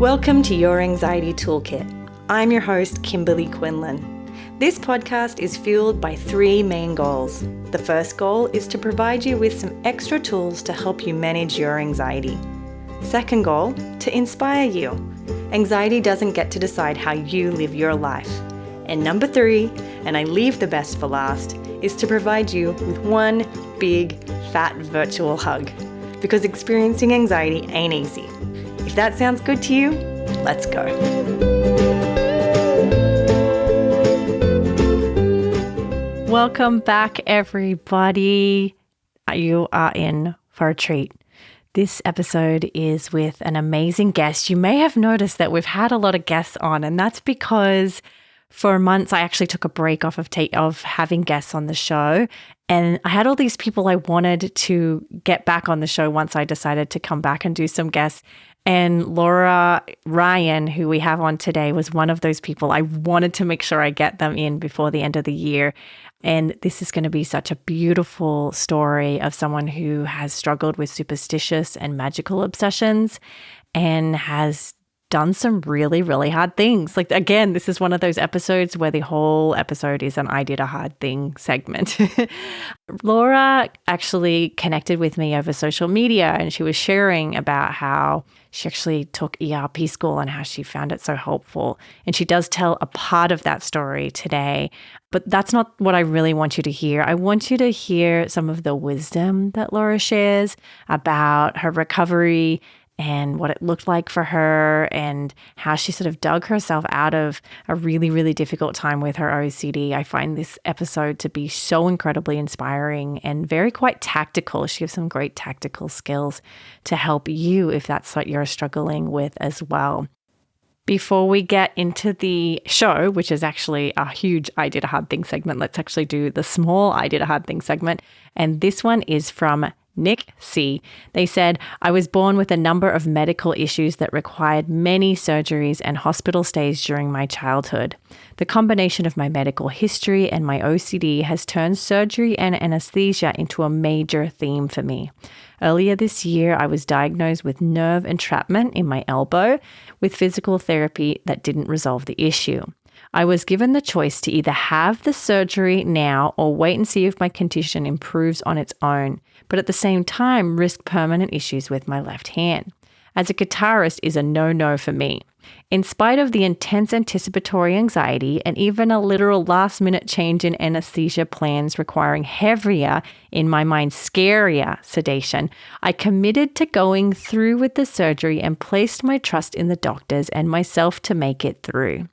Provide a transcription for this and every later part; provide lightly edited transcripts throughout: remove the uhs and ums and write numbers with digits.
Welcome to Your Anxiety Toolkit. I'm your host, Kimberley Quinlan. This podcast is fueled by three main goals. The first goal is to provide you with some extra tools to help you manage your anxiety. Second goal, to inspire you. Anxiety doesn't get to decide how you live your life. And number three, and I leave the best for last, is to provide you with one big, fat virtual hug. Because experiencing anxiety ain't easy. If that sounds good to you, let's go. Welcome back, everybody. You are in for a treat. This episode is with an amazing guest. You may have noticed that we've had a lot of guests on, and that's because for months I actually took a break off of having guests on the show. And I had all these people I wanted to get back on the show once I decided to come back and do some guests. And Laura Ryan, who we have on today, was one of those people. I wanted to make sure I get them in before the end of the year. And this is going to be such a beautiful story of someone who has struggled with superstitious and magical obsessions and has done some really, really hard things. Like, again, this is one of those episodes where the whole episode is an I did a hard thing segment. Laura actually connected with me over social media, and she was sharing about how she actually took ERP school and how she found it so helpful. And she does tell a part of that story today, but that's not what I really want you to hear. I want you to hear some of the wisdom that Laura shares about her recovery and what it looked like for her and how she sort of dug herself out of a really, really difficult time with her OCD. I find this episode to be so incredibly inspiring and very quite tactical. She has some great tactical skills to help you if that's what you're struggling with as well. Before we get into the show, which is actually a huge I did a hard thing segment, let's actually do the small I did a hard thing segment. And this one is from Nick C. They said, I was born with a number of medical issues that required many surgeries and hospital stays during my childhood. The combination of my medical history and my OCD has turned surgery and anesthesia into a major theme for me. Earlier this year, I was diagnosed with nerve entrapment in my elbow with physical therapy that didn't resolve the issue. I was given the choice to either have the surgery now or wait and see if my condition improves on its own, but at the same time risk permanent issues with my left hand. As a guitarist is a no-no for me. In spite of the intense anticipatory anxiety and even a literal last-minute change in anesthesia plans requiring heavier, in my mind scarier, sedation, I committed to going through with the surgery and placed my trust in the doctors and myself to make it through.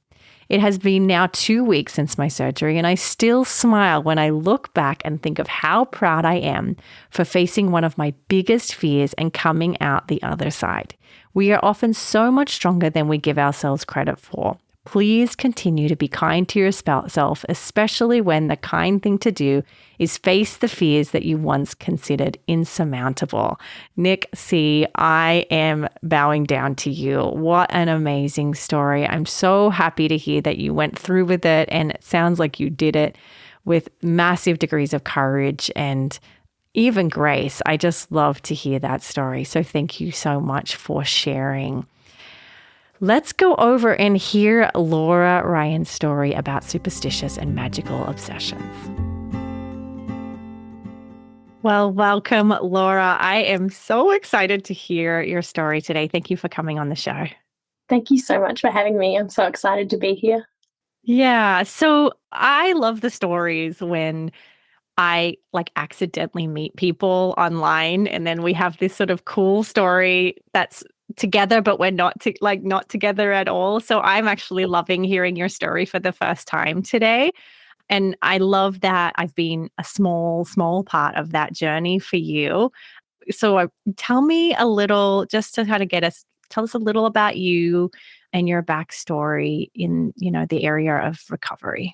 It has been now 2 weeks since my surgery, and I still smile when I look back and think of how proud I am for facing one of my biggest fears and coming out the other side. We are often so much stronger than we give ourselves credit for. Please continue to be kind to yourself, especially when the kind thing to do is face the fears that you once considered insurmountable. Nick C., I am bowing down to you. What an amazing story. I'm so happy to hear that you went through with it, and it sounds like you did it with massive degrees of courage and even grace. I just love to hear that story. So thank you so much for sharing. Let's go over and hear Laura Ryan's story about superstitious and magical obsessions. Well, welcome, Laura. I am so excited to hear your story today. Thank you for coming on the show. Thank you so much for having me. I'm so excited to be here. Yeah, so I love the stories when I accidentally meet people online, and then we have this sort of cool story that's together, but we're not together at all. So I'm actually loving hearing your story for the first time today. And I love that I've been a small part of that journey for you. So tell me a little, just to kind of tell us a little about you and your backstory in, the area of recovery.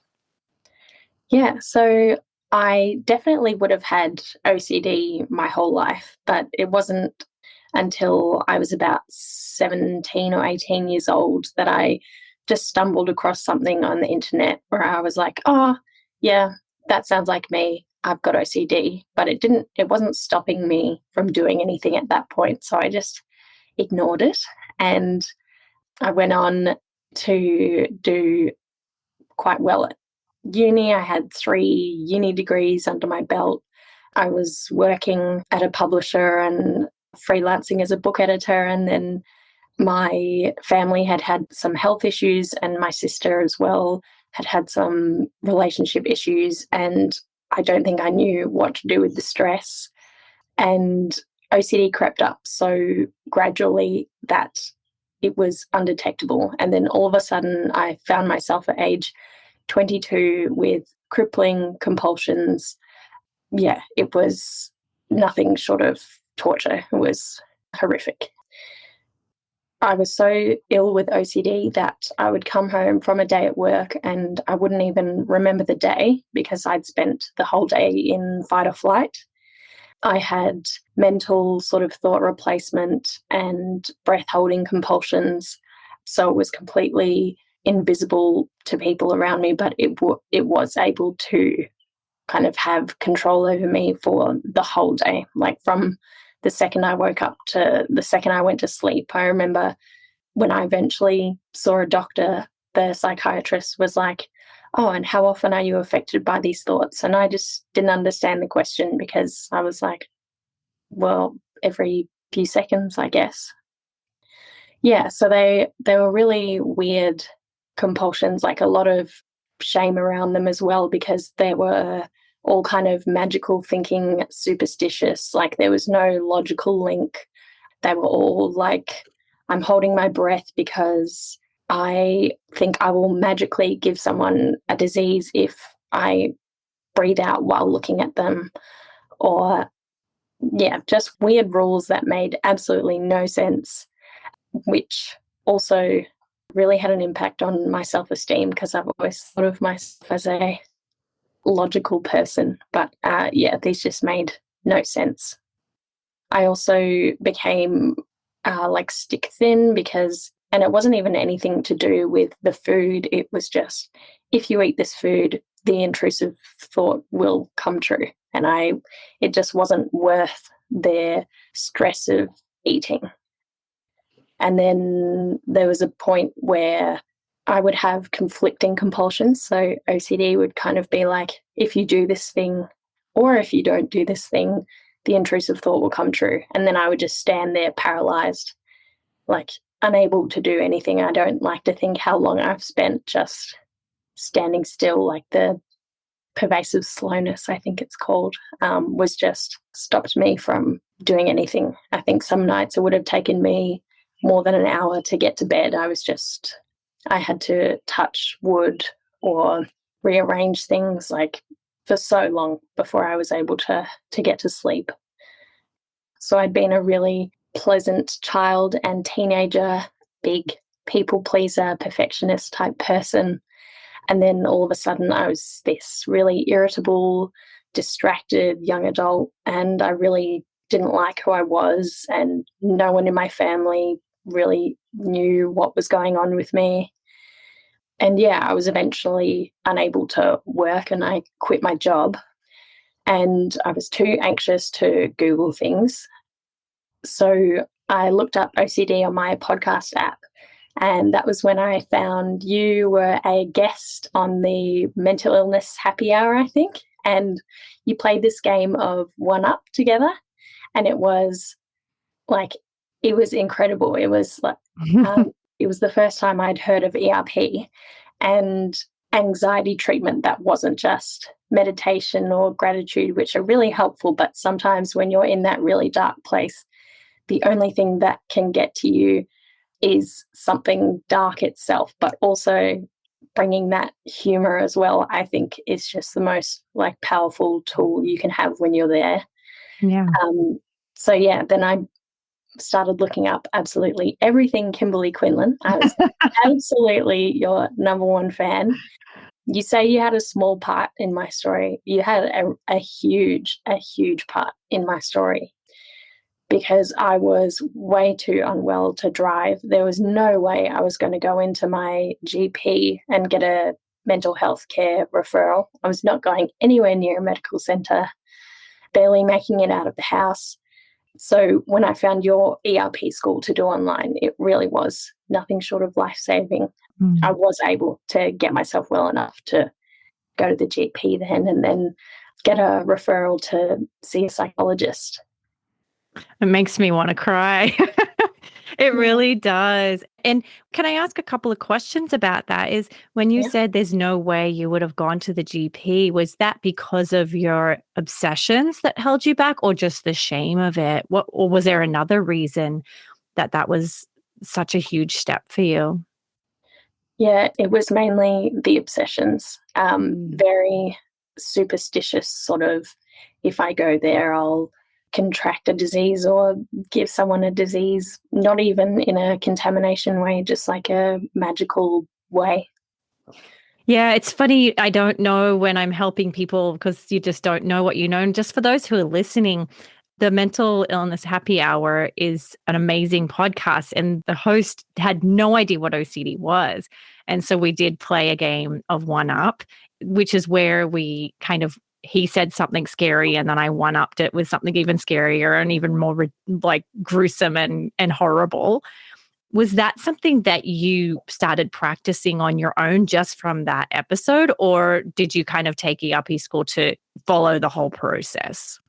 Yeah, so I definitely would have had OCD my whole life, but it wasn't until I was about 17 or 18 years old that I just stumbled across something on the internet where I was like, oh, yeah, that sounds like me. I've got OCD. But it wasn't stopping me from doing anything at that point. So I just ignored it. And I went on to do quite well at uni. I had 3 uni degrees under my belt. I was working at a publisher and freelancing as a book editor, and then my family had had some health issues, and my sister as well had had some relationship issues, and I don't think I knew what to do with the stress. And OCD crept up so gradually that it was undetectable. And then all of a sudden, I found myself at age 22 with crippling compulsions. Yeah, it was nothing short of torture. It was horrific. I was so ill with OCD that I would come home from a day at work and I wouldn't even remember the day because I'd spent the whole day in fight or flight. I had mental sort of thought replacement and breath holding compulsions. So it was completely invisible to people around me, but it was able to kind of have control over me for the whole day, like from the second I woke up to the second I went to sleep. I remember when I eventually saw a doctor, the psychiatrist was like, "Oh, and how often are you affected by these thoughts?" And I just didn't understand the question because I was like, well, every few seconds, I guess. Yeah, so they were really weird compulsions, like a lot of shame around them as well, because they were all kind of magical thinking, superstitious, like there was no logical link. They were all like, I'm holding my breath because I think I will magically give someone a disease if I breathe out while looking at them. Or, yeah, just weird rules that made absolutely no sense, which also really had an impact on my self-esteem because I've always thought of myself as a logical person. But yeah, these just made no sense. I also became like stick thin because, and it wasn't even anything to do with the food. It was just, if you eat this food, the intrusive thought will come true. And it just wasn't worth the stress of eating. And then there was a point where I would have conflicting compulsions. So OCD would kind of be like, if you do this thing or if you don't do this thing, the intrusive thought will come true. And then I would just stand there paralyzed, like unable to do anything. I don't like to think how long I've spent just standing still, like the pervasive slowness, I think it's called, was just stopped me from doing anything. I think some nights it would have taken me more than an hour to get to bed. I had to touch wood or rearrange things like for so long before I was able to get to sleep. So I'd been a really pleasant child and teenager, big people pleaser, perfectionist type person. And then all of a sudden I was this really irritable, distracted young adult, and I really didn't like who I was, and no one in my family really knew what was going on with me. And yeah, I was eventually unable to work and I quit my job, and I was too anxious to Google things. So I looked up OCD on my podcast app, and that was when I found you were a guest on the mental illness happy hour, I think. And you played this game of One Up together. And it was like, it was incredible. It was like, it was the first time I'd heard of ERP and anxiety treatment that wasn't just meditation or gratitude, which are really helpful. But sometimes when you're in that really dark place, the only thing that can get to you is something dark itself, but also bringing that humor as well, I think is just the most like powerful tool you can have when you're there. Yeah. So yeah, then I started looking up absolutely everything Kimberley Quinlan. I was absolutely your number one fan. You say you had a small part in my story. You had a huge part in my story, because I was way too unwell to drive. There was no way I was going to go into my GP and get a mental health care referral. I was not going anywhere near a medical centre, barely making it out of the house. So when I found your ERP school to do online, it really was nothing short of life-saving. I was able to get myself well enough to go to the GP and then get a referral to see a psychologist. It makes me want to cry. It Yeah. really does. And can I ask a couple of questions about that? Is when you Yeah. said there's no way you would have gone to the GP, was that because of your obsessions that held you back or just the shame of it? Or was there another reason that that was such a huge step for you? Yeah, it was mainly the obsessions. Mm. Very superstitious, sort of, if I go there, I'll contract a disease or give someone a disease, not even in a contamination way, just like a magical way. Yeah, it's funny. I don't know when I'm helping people because you just don't know what you know. And just for those who are listening, the Mental Illness Happy Hour is an amazing podcast, and the host had no idea what OCD was. And so we did play a game of one up, which is where we kind of he said something scary and then I one upped it with something even scarier and even more like gruesome and horrible. Was that something that you started practicing on your own just from that episode, or did you kind of take ERP school to follow the whole process?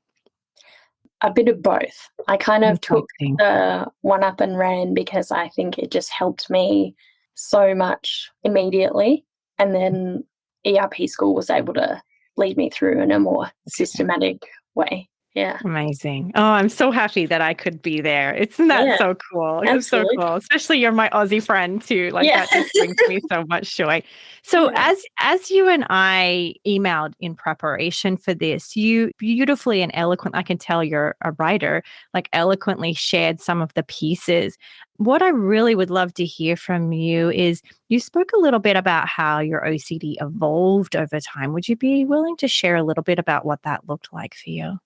A bit of both. I kind of took Interesting. the one up and ran because I think it just helped me so much immediately. And then ERP school was able to lead me through in a more systematic way. Yeah. Amazing. Oh, I'm so happy that I could be there. Isn't that Yeah, so cool? It's so absolutely. cool. Especially you're my Aussie friend too. Like Yeah. that just brings me so much joy. So Yeah. as you and I emailed in preparation for this, you beautifully and eloquent, I can tell you're a writer, like eloquently shared some of the pieces. What I really would love to hear from you is you spoke a little bit about how your OCD evolved over time. Would you be willing to share a little bit about what that looked like for you?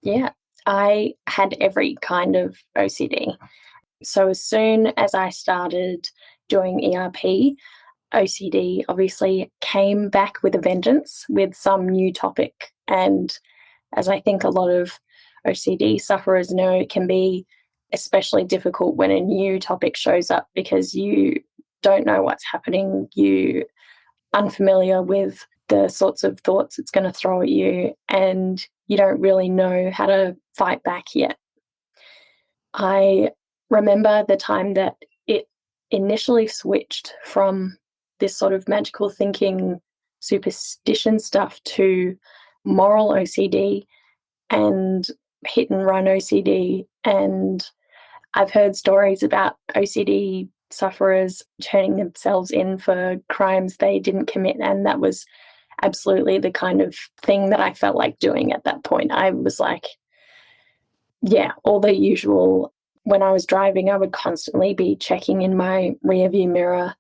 Yeah. I had every kind of OCD. So as soon as I started doing ERP, OCD obviously came back with a vengeance with some new topic. And as I think a lot of OCD sufferers know, it can be especially difficult when a new topic shows up because you don't know what's happening. You unfamiliar with the sorts of thoughts it's going to throw at you, and you don't really know how to fight back yet. I remember the time that it initially switched from this sort of magical thinking, superstition stuff to moral OCD and hit and run OCD. And I've heard stories about OCD sufferers turning themselves in for crimes they didn't commit. And that was absolutely the kind of thing that I felt like doing at that point. I was like, yeah, all the usual. When I was driving, I would constantly be checking in my rearview mirror,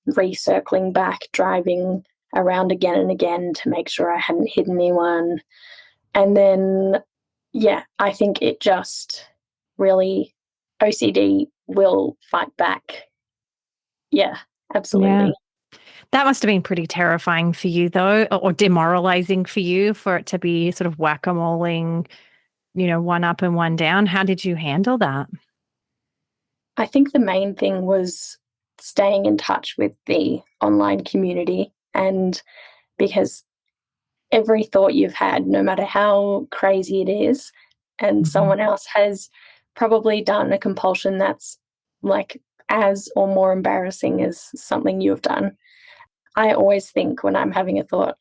recircling back, driving around again and again to make sure I hadn't hit anyone. And then, yeah, I think it just really, OCD will fight back. Yeah, Yeah. absolutely. That must have been pretty terrifying for you though, or demoralizing for you for it to be sort of whack-a-moling, one up and one down. How did you handle that? I think the main thing was staying in touch with the online community, and because every thought you've had, no matter how crazy it is, and Mhm. someone else has probably done a compulsion that's like as or more embarrassing as something you've done. I always think when I'm having a thought,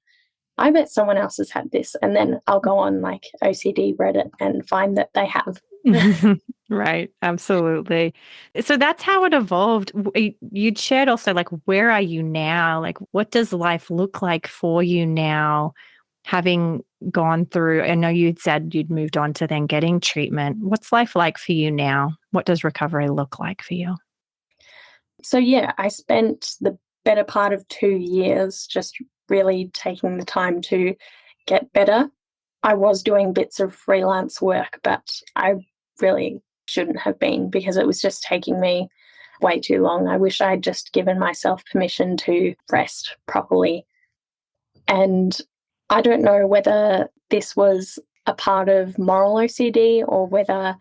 I bet someone else has had this. And then I'll go on like OCD Reddit and find that they have. Right, absolutely. So that's how it evolved. You'd shared also, like, where are you now? Like, what does life look like for you now, having gone through? I know you'd said you'd moved on to then getting treatment. What's life like for you now? What does recovery look like for you? So, yeah, I spent the better part of 2 years just really taking the time to get better. I was doing bits of freelance work, but I really shouldn't have been because it was just taking me way too long. I wish I'd just given myself permission to rest properly. And I don't know whether this was a part of moral OCD or whether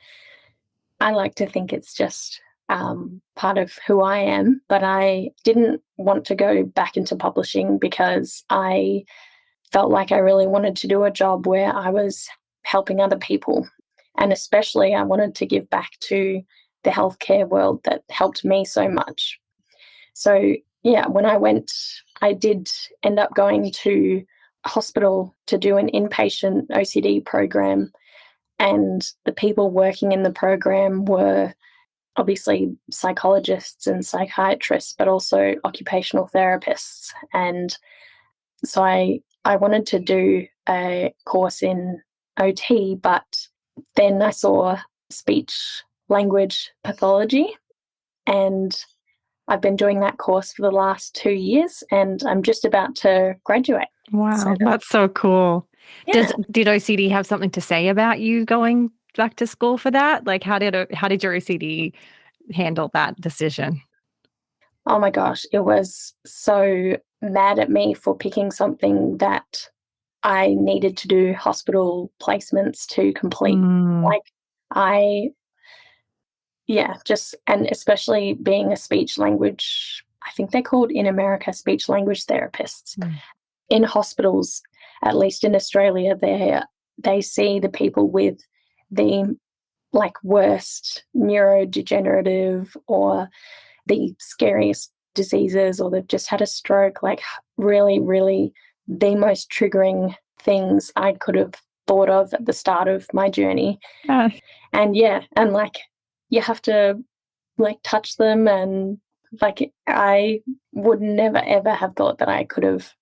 I like to think it's just part of who I am, but I didn't want to go back into publishing because I felt like I really wanted to do a job where I was helping other people. And especially, I wanted to give back to the healthcare world that helped me so much. So, yeah, when I did end up going to a hospital to do an inpatient OCD program. And the people working in the program were obviously psychologists and psychiatrists, but also occupational therapists. And so I wanted to do a course in OT, but then I saw speech language pathology, and I've been doing that course for the last 2 years, and I'm just about to graduate. Wow, So that's so cool. yeah. Did OCD have something to say about you going back to school for that? Like how did your OCD handle that decision? Oh my gosh, it was so mad at me for picking something that I needed to do hospital placements to complete. Mm, Like, I, yeah, just, and especially being a speech language, I think they're called in America speech language therapists. mm. In hospitals, at least in Australia, they see the people with the like worst neurodegenerative or the scariest diseases, or they've just had a stroke, like really, really the most triggering things I could have thought of at the start of my journey. Yeah. And yeah, and like you have to like touch them, and like I would never ever have thought that I could have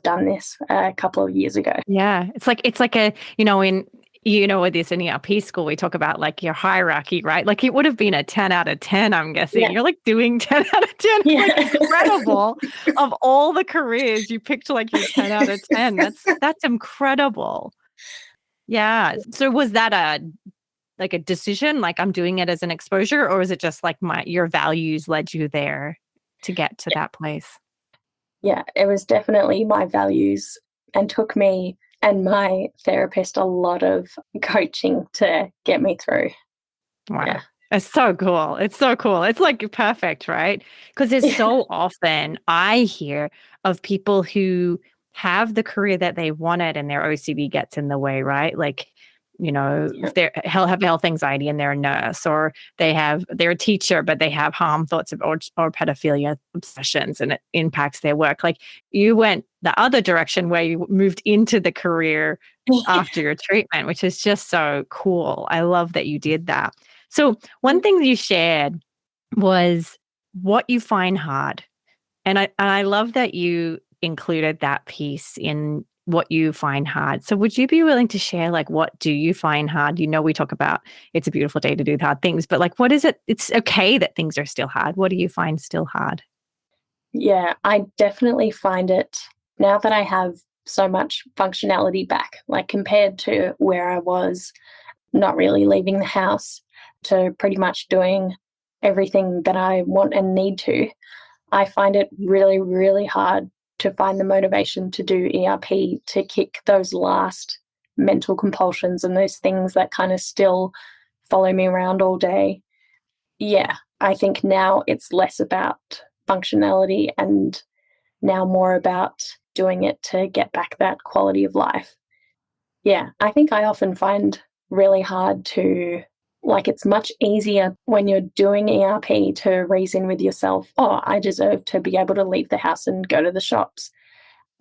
done this a couple of years ago. Yeah. It's like a, in with this in ERP school, we talk about like your hierarchy, right? Like it would have been a 10 out of 10, I'm guessing. Yeah. You're like doing 10 out of 10. It's Yeah. like incredible. Of all the careers, you picked like your 10 out of 10. That's incredible. Yeah. So was that a decision, like I'm doing it as an exposure, or is it just like your values led you there to get to that place? Yeah, it was definitely my values, and took me and my therapist a lot of coaching to get me through. Wow. Yeah. It's so cool. It's so cool. It's like perfect, right? Because there's so often I hear of people who have the career that they wanted and their OCD gets in the way, right? Like, Yeah. if they have health anxiety and they're a nurse, or they're a teacher, but they have harm thoughts or pedophilia obsessions, and it impacts their work. Like you went the other direction where you moved into the career after your treatment, which is just so cool. I love that you did that. So, one thing that you shared was what you find hard. And I love that you included that piece in what you find hard. So, would you be willing to share, like, what do you find hard? We talk about it's a beautiful day to do hard things, but like, what is it? It's okay that things are still hard. What do you find still hard? Yeah, I definitely find it now that I have so much functionality back, like compared to where I was not really leaving the house to pretty much doing everything that I want and need to. I find it really, really hard to find the motivation to do ERP, to kick those last mental compulsions and those things that kind of still follow me around all day. Yeah, I think now it's less about functionality and now more about doing it to get back that quality of life. Yeah, I think I often find really hard to, like, it's much easier when you're doing ERP to reason with yourself, oh, I deserve to be able to leave the house and go to the shops.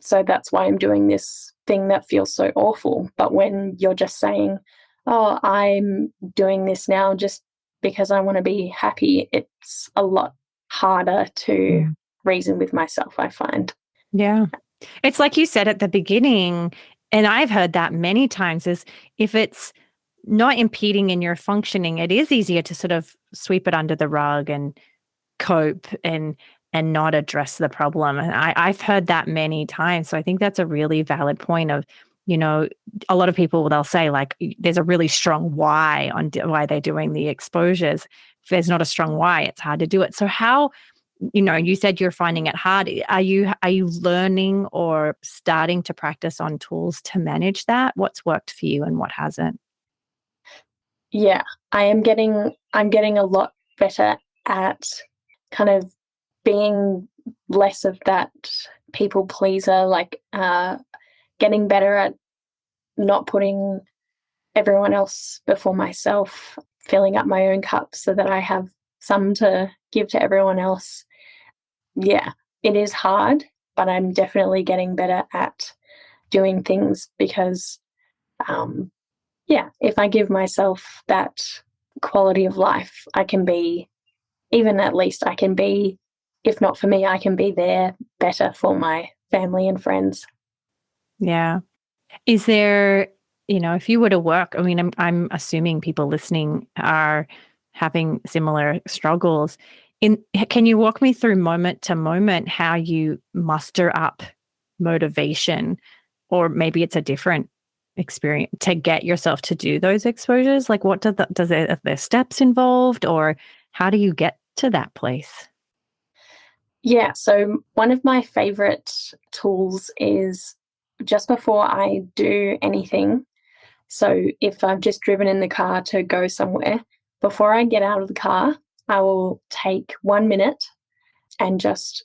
So that's why I'm doing this thing that feels so awful. But when you're just saying, oh, I'm doing this now just because I want to be happy, it's a lot harder to Mm. reason with myself, I find. Yeah. It's like you said at the beginning, and I've heard that many times, is if it's not impeding in your functioning, it is easier to sort of sweep it under the rug and cope and not address the problem. And I've heard that many times. So I think that's a really valid point of, you know, a lot of people, they'll say like, there's a really strong why on why they're doing the exposures. If there's not a strong why, it's hard to do it. So how, you said you're finding it hard. Are you learning or starting to practice on tools to manage that? What's worked for you and what hasn't? Yeah, I am getting I'm getting a lot better at kind of being less of that people pleaser, like getting better at not putting everyone else before myself, filling up my own cup so that I have some to give to everyone else. Yeah, it is hard, but I'm definitely getting better at doing things because, if I give myself that quality of life, I can be, even at least I can be, if not for me, I can be there better for my family and friends. Yeah. Is there, if you were to work, I mean, I'm assuming people listening are having similar struggles. Can you walk me through moment to moment how you muster up motivation, or maybe it's a different experience to get yourself to do those exposures? Like, what are there steps involved, or how do you get to that place? Yeah, so one of my favorite tools is just before I do anything. So if I've just driven in the car to go somewhere, before I get out of the car, I will take 1 minute and just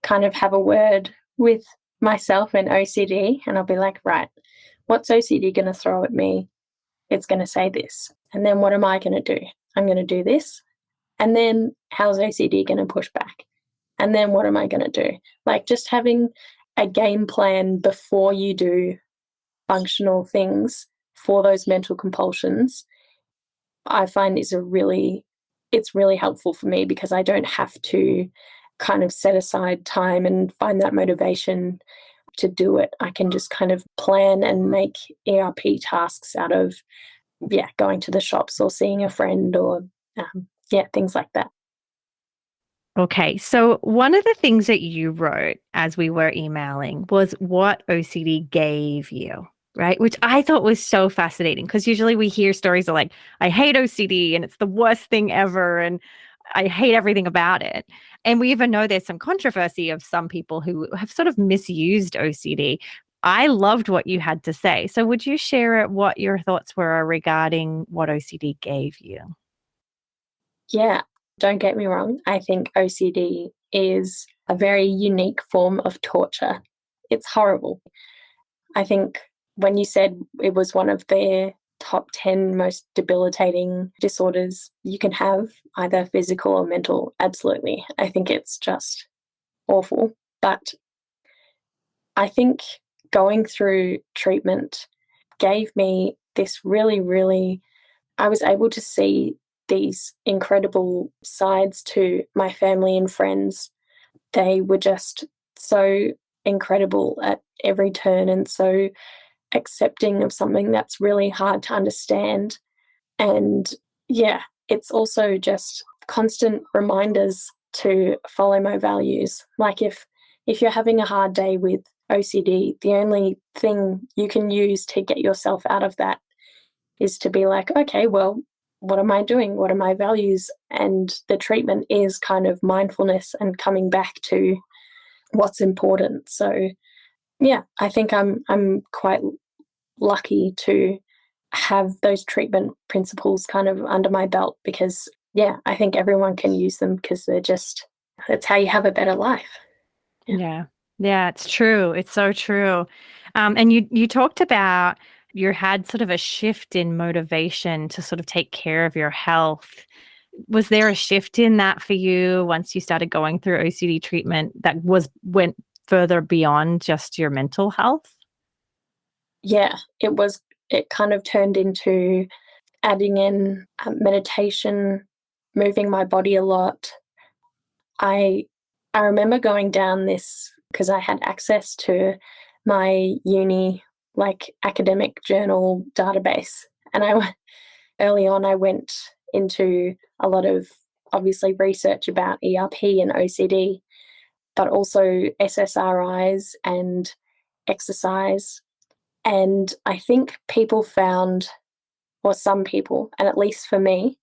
kind of have a word with myself and OCD. And I'll be like, right, what's OCD going to throw at me? It's going to say this. And then what am I going to do? I'm going to do this. And then how's OCD going to push back? And then what am I going to do? Like just having a game plan before you do functional things for those mental compulsions, I find it's really helpful for me because I don't have to kind of set aside time and find that motivation to do it. I can just kind of plan and make ERP tasks out of, going to the shops or seeing a friend or, things like that. Okay, so one of the things that you wrote as we were emailing was what OCD gave you, right? Which I thought was so fascinating because usually we hear stories of like, I hate OCD and it's the worst thing ever and I hate everything about it. And we even know there's some controversy of some people who have sort of misused OCD. I loved what you had to say. So would you share what your thoughts were regarding what OCD gave you? Yeah, don't get me wrong. I think OCD is a very unique form of torture. It's horrible. I think when you said it was one of the top 10 most debilitating disorders you can have, either physical or mental, absolutely. I think it's just awful. But I think going through treatment gave me this really, I was able to see these incredible sides to my family and friends. They were just so incredible at every turn and so accepting of something that's really hard to understand. And it's also just constant reminders to follow my values. Like if you're having a hard day with OCD, the only thing you can use to get yourself out of that is to be like, okay, well, what am I doing? What are my values? And the treatment is kind of mindfulness and coming back to what's important. So I think I'm quite lucky to have those treatment principles kind of under my belt because I think everyone can use them because it's how you have a better life. Yeah. Yeah. Yeah, it's true. It's so true. And you talked about you had sort of a shift in motivation to sort of take care of your health. Was there a shift in that for you once you started going through OCD treatment that went further beyond just your mental health? Yeah, it kind of turned into adding in meditation, moving my body a lot. I I remember going down this because I had access to my uni like academic journal database, and early on I went into a lot of obviously research about ERP and OCD, but also SSRIs and exercise. And I think people found, or some people, and at least for me,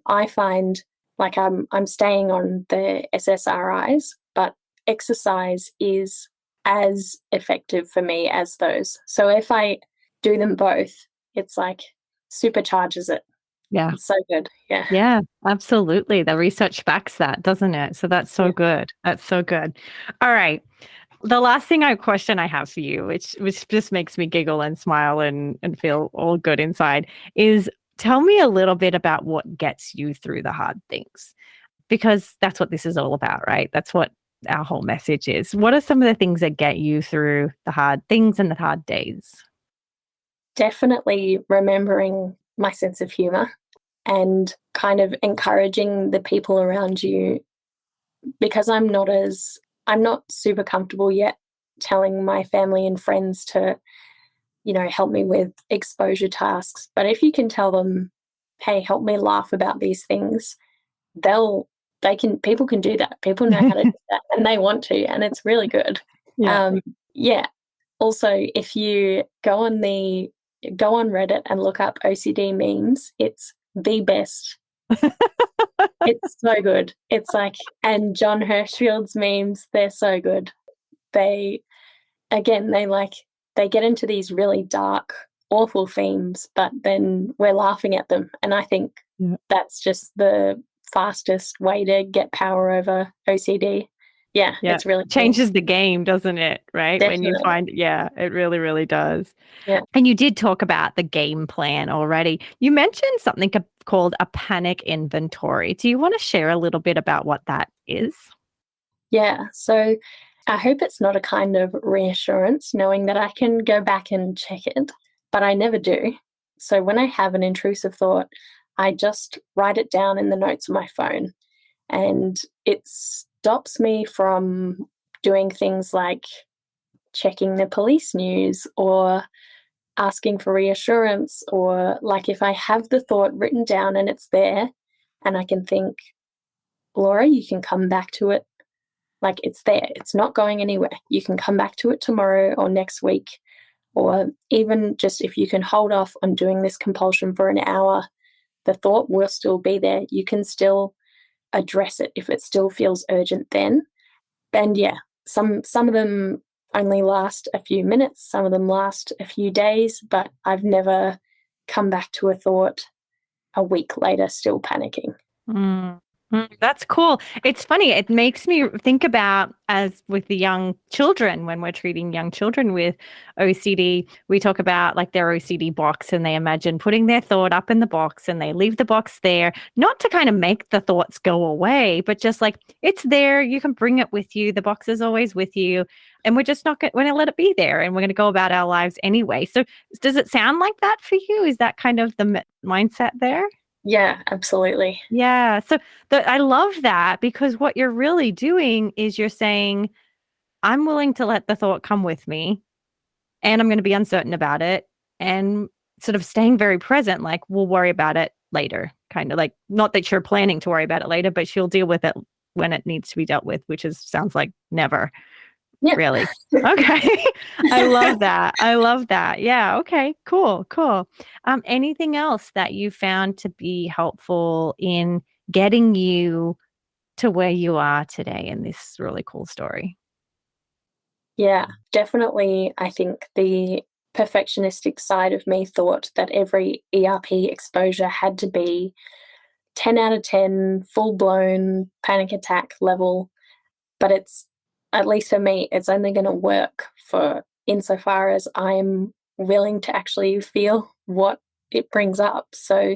I find like I'm staying on the SSRIs, but exercise is as effective for me as those. So if I do them both, it's like supercharges it. Yeah. It's so good. Yeah. Yeah, absolutely. The research backs that, doesn't it? So that's so Yeah. good. That's so good. All right. The last question I have for you, which just makes me giggle and smile and feel all good inside, is tell me a little bit about what gets you through the hard things. Because that's what this is all about, right? That's what our whole message is. What are some of the things that get you through the hard things and the hard days? Definitely remembering my sense of humor and kind of encouraging the people around you, because I'm not super comfortable yet telling my family and friends to, help me with exposure tasks. But if you can tell them, hey, help me laugh about these things, people can do that. People know how to do that and they want to, and it's really good. Yeah. Yeah. Also, if you go on Reddit and look up OCD memes, it's the best. It's so good. It's like, and John Hirschfield's memes, they're so good. They, again, they get into these really dark, awful themes, but then we're laughing at them. And I think that's just the fastest way to get power over OCD. Yeah, it's really cool. Changes the game, doesn't it? Right? Definitely. When you find, it really, really does. Yeah. And you did talk about the game plan already. You mentioned something called a panic inventory. Do you want to share a little bit about what that is? Yeah. So I hope it's not a kind of reassurance knowing that I can go back and check it, but I never do. So when I have an intrusive thought, I just write it down in the notes on my phone, and it stops me from doing things like checking the police news or asking for reassurance, or like if I have the thought written down and it's there and I can think, Laura, you can come back to it. Like, it's there. It's not going anywhere. You can come back to it tomorrow or next week. Or even just if you can hold off on doing this compulsion for an hour, the thought will still be there. You can still address it if it still feels urgent then. And yeah, some of them only last a few minutes, some of them last a few days, but I've never come back to a thought a week later still panicking. That's cool. It's funny. It makes me think about, as with the young children, when we're treating young children with OCD, we talk about like their OCD box, and they imagine putting their thought up in the box and they leave the box there, not to kind of make the thoughts go away, but just like it's there. You can bring it with you. The box is always with you. And we're just not going to let it be there, and we're going to go about our lives anyway. So does it sound like that for you? Is that kind of the mindset there? Yeah, absolutely. Yeah. So I love that, because what you're really doing is you're saying, I'm willing to let the thought come with me, and I'm going to be uncertain about it, and sort of staying very present, like we'll worry about it later, kind of like, not that you're planning to worry about it later, but she'll deal with it when it needs to be dealt with, which sounds like never. Yeah. Really. Okay. I love that. I love that. Yeah. Okay. Cool. Cool. Anything else that you found to be helpful in getting you to where you are today in this really cool story? Yeah, definitely. I think the perfectionistic side of me thought that every ERP exposure had to be 10 out of 10, full blown panic attack level. But it's, at least for me, it's only going to work for insofar as I'm willing to actually feel what it brings up. So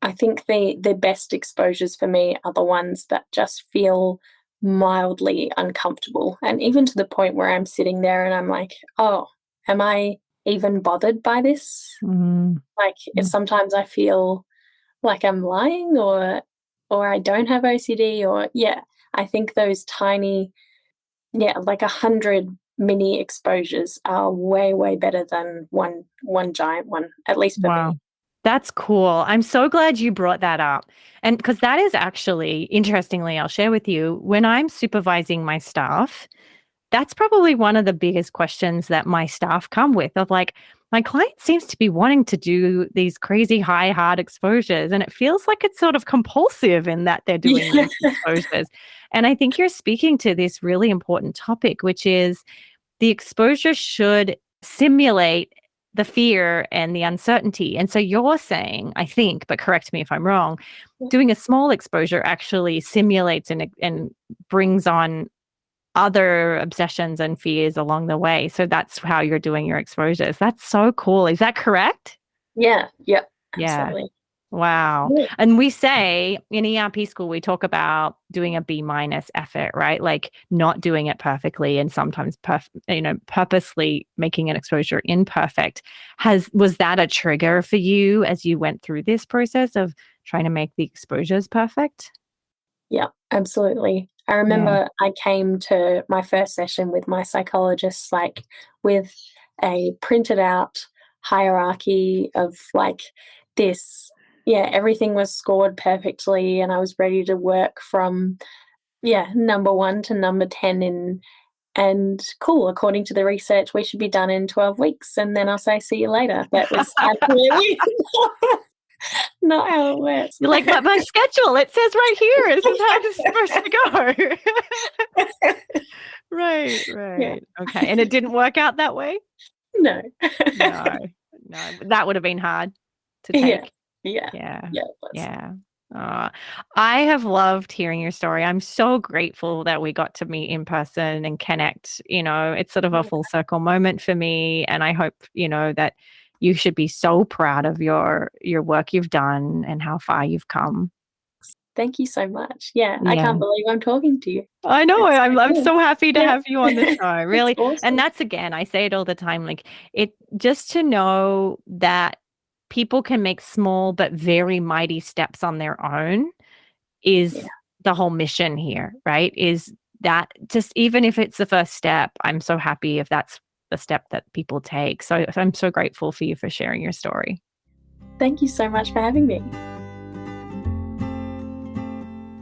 I think the best exposures for me are the ones that just feel mildly uncomfortable. And even to the point where I'm sitting there and I'm like, oh, am I even bothered by this? Like, sometimes I feel like I'm lying, or I don't have OCD, or I think those tiny, like 100 mini exposures are way, way better than one giant one, at least for me. That's cool. I'm so glad you brought that up. And because that is actually, interestingly, I'll share with you, when I'm supervising my staff, that's probably one of the biggest questions that my staff come with, of like, my client seems to be wanting to do these crazy high, hard exposures, and it feels like it's sort of compulsive in that they're doing these exposures. And I think you're speaking to this really important topic, which is the exposure should simulate the fear and the uncertainty. And so you're saying, I think, but correct me if I'm wrong, doing a small exposure actually simulates and brings on other obsessions and fears along the way. So that's how you're doing your exposures. That's so cool. Is that correct? Yeah. Yeah. Absolutely. Wow. Yeah. And we say in ERP school, we talk about doing a B- effort, right? Like not doing it perfectly and sometimes, purposely making an exposure imperfect. Was that a trigger for you as you went through this process of trying to make the exposures perfect? Yeah, absolutely. I remember I came to my first session with my psychologist, like with a printed out hierarchy of like this. Yeah, everything was scored perfectly, and I was ready to work from, number 1 to number 10 and cool, according to the research, we should be done in 12 weeks. And then I'll say, see you later. That was absolutely not how it works. You're like, but my schedule, it says right here, this is how this is supposed to go. Right. Yeah. Okay. And it didn't work out that way? No. No. That would have been hard to take. Yeah. Yeah. Yeah, it was. Yeah. I have loved hearing your story. I'm so grateful that we got to meet in person and connect. It's sort of a full circle moment for me. And I hope, that you should be so proud of your work you've done and how far you've come. Thank you so much. Yeah, I can't believe I'm talking to you. I know. It's I'm so happy to have you on the show. Really. awesome. And that's, again, I say it all the time, like just to know that people can make small but very mighty steps on their own is the whole mission here, right? Is that just, even if it's the first step, I'm so happy if that's the step that people take. So I'm so grateful for you for sharing your story. Thank you so much for having me.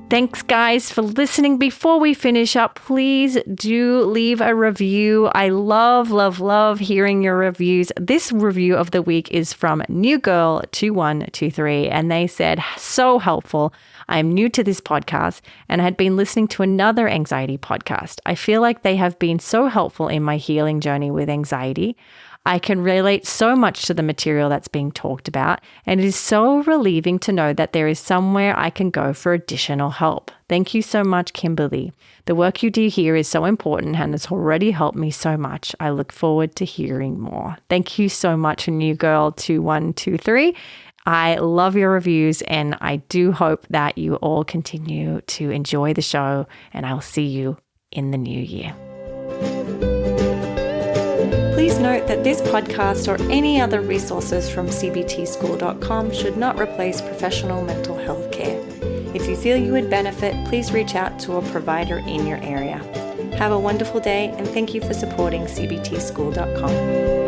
Thanks, guys, for listening. Before we finish up, please do leave a review. I love hearing your reviews. This review of the week is from New Girl 2123, and they said, so helpful. I'm new to this podcast and had been listening to another anxiety podcast. I feel like they have been so helpful in my healing journey with anxiety. I can relate so much to the material that's being talked about, and it is so relieving to know that there is somewhere I can go for additional help. Thank you so much, Kimberley. The work you do here is so important and has already helped me so much. I look forward to hearing more. Thank you so much, New Girl 2123. I love your reviews, and I do hope that you all continue to enjoy the show, and I'll see you in the new year. Please note that this podcast or any other resources from cbtschool.com should not replace professional mental health care. If you feel you would benefit, please reach out to a provider in your area. Have a wonderful day, and thank you for supporting cbtschool.com.